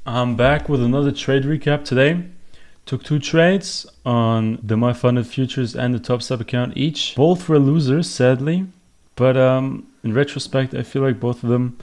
I'm back with another trade recap today. Took two trades on the My Funded Futures and the Top Step account each. Both were losers, sadly, but in retrospect, I feel like both of them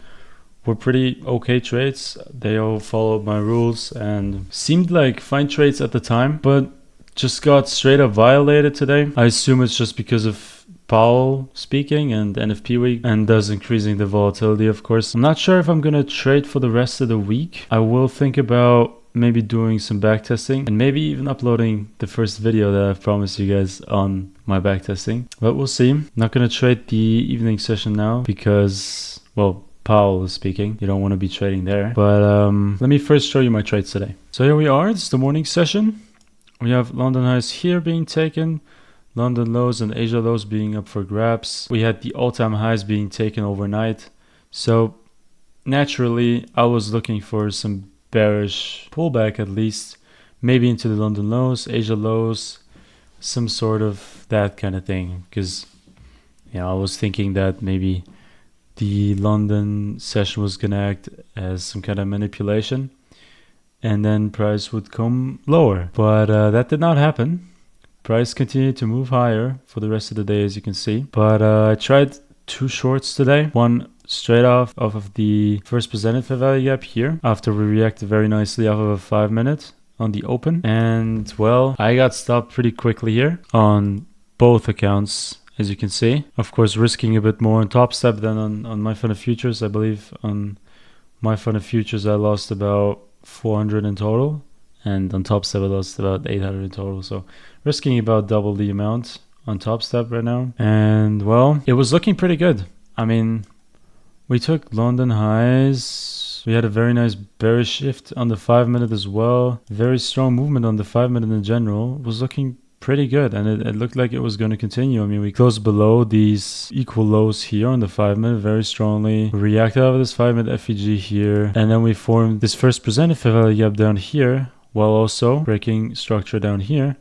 were pretty okay trades. They all followed my rules and seemed like fine trades at the time, but just got straight up violated today. I assume it's just because of Powell speaking and NFP week, and thus increasing the volatility, of course. I'm not sure if I'm gonna trade for the rest of the week. I will think about maybe doing some backtesting and maybe even uploading the first video that I've promised you guys on my backtesting, but we'll see. Not gonna trade the evening session now because, well, Powell is speaking. You don't want to be trading there. But let me first show you my trades today. So here we are. It's the morning session. We have London highs here being taken, London lows and Asia lows being up for grabs. We had the all-time highs being taken overnight. So naturally, I was looking for some bearish pullback at least, maybe into the London lows, Asia lows, some sort of that kind of thing. Because I was thinking that maybe the London session was going to act as some kind of manipulation and then price would come lower. But that did not happen. Price continued to move higher for the rest of the day, as you can see. But I tried two shorts today. One straight off of the first presented fair value gap here after we reacted very nicely off of a 5 minute on the open. And well, I got stopped pretty quickly here on both accounts, as you can see. Of course, risking a bit more on Top Step than on My Funded Futures. I believe on My Funded Futures I lost about 400 in total, and on Top Step I lost about 800 in total. So risking about double the amount on Top Step right now. And well, it was looking pretty good. I mean, we took London highs. We had a very nice bearish shift on the 5 minute as well. Very strong movement on the 5 minute in general. It was looking pretty good, and it looked like it was going to continue. I mean, we closed below these equal lows here on the 5 minute very strongly. We reacted over this 5 minute FEG here, and then we formed this first presented fair value gap down here while also breaking structure down here.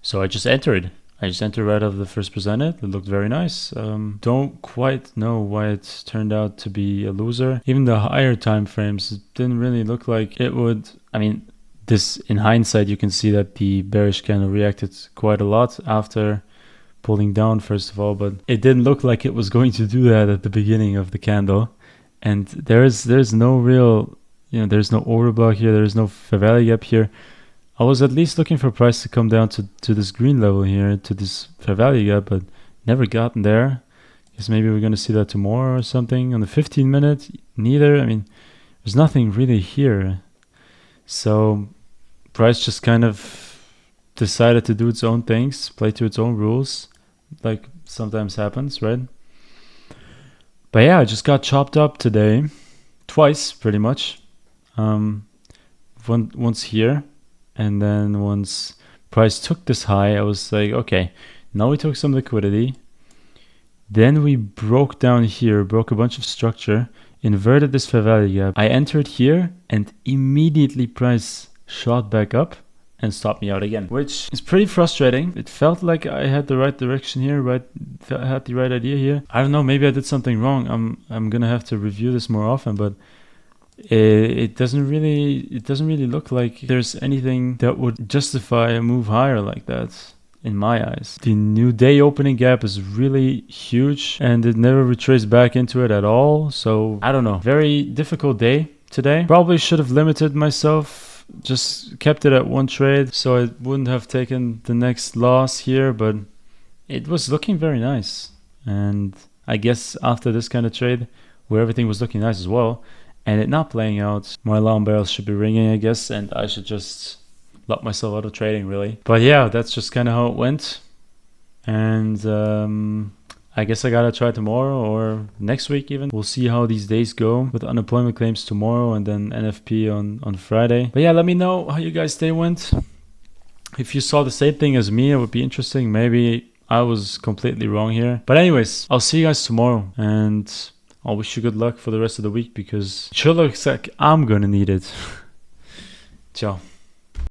So I just entered right off the first presented. It looked very nice. Don't quite know why it turned out to be a loser. Even the higher time frames, it didn't really look like it would. I mean, this in hindsight, you can see that the bearish candle reacted quite a lot after pulling down, first of all, but it didn't look like it was going to do that at the beginning of the candle. And there's no real, there's no order block here. There's no fair value gap here. I was at least looking for price to come down to this green level here, to this fair value gap, but never gotten there. Guess maybe we're going to see that tomorrow or something. On the 15 minute, neither. I mean, there's nothing really here. So price just kind of decided to do its own things, play to its own rules, like sometimes happens, right? But yeah, I just got chopped up today, twice pretty much. Once here, and then once price took this high, I was like, okay, now we took some liquidity. Then we broke down here, broke a bunch of structure, inverted this fair value gap. I entered here and immediately price shot back up and stopped me out again, which is pretty frustrating. It felt like I had the right direction here, had the right idea here. I don't know, maybe I did something wrong. I'm gonna have to review this more often, but it doesn't really look like there's anything that would justify a move higher like that in my eyes. The new day opening gap is really huge and it never retraced back into it at all. So I don't know, very difficult day today. Probably should have limited myself, just kept it at one trade so I wouldn't have taken the next loss here, but it was looking very nice. And I guess after this kind of trade where everything was looking nice as well, and it not playing out, my alarm bells should be ringing, I guess, and I should just lock myself out of trading, really. But yeah, that's just kind of how it went. And I guess I gotta try tomorrow or next week even. We'll see how these days go with unemployment claims tomorrow and then NFP on Friday. But yeah, let me know how you guys' day went. If you saw the same thing as me, it would be interesting. Maybe I was completely wrong here. But anyways, I'll see you guys tomorrow, and I'll wish you good luck for the rest of the week because it sure looks like I'm gonna need it. Ciao.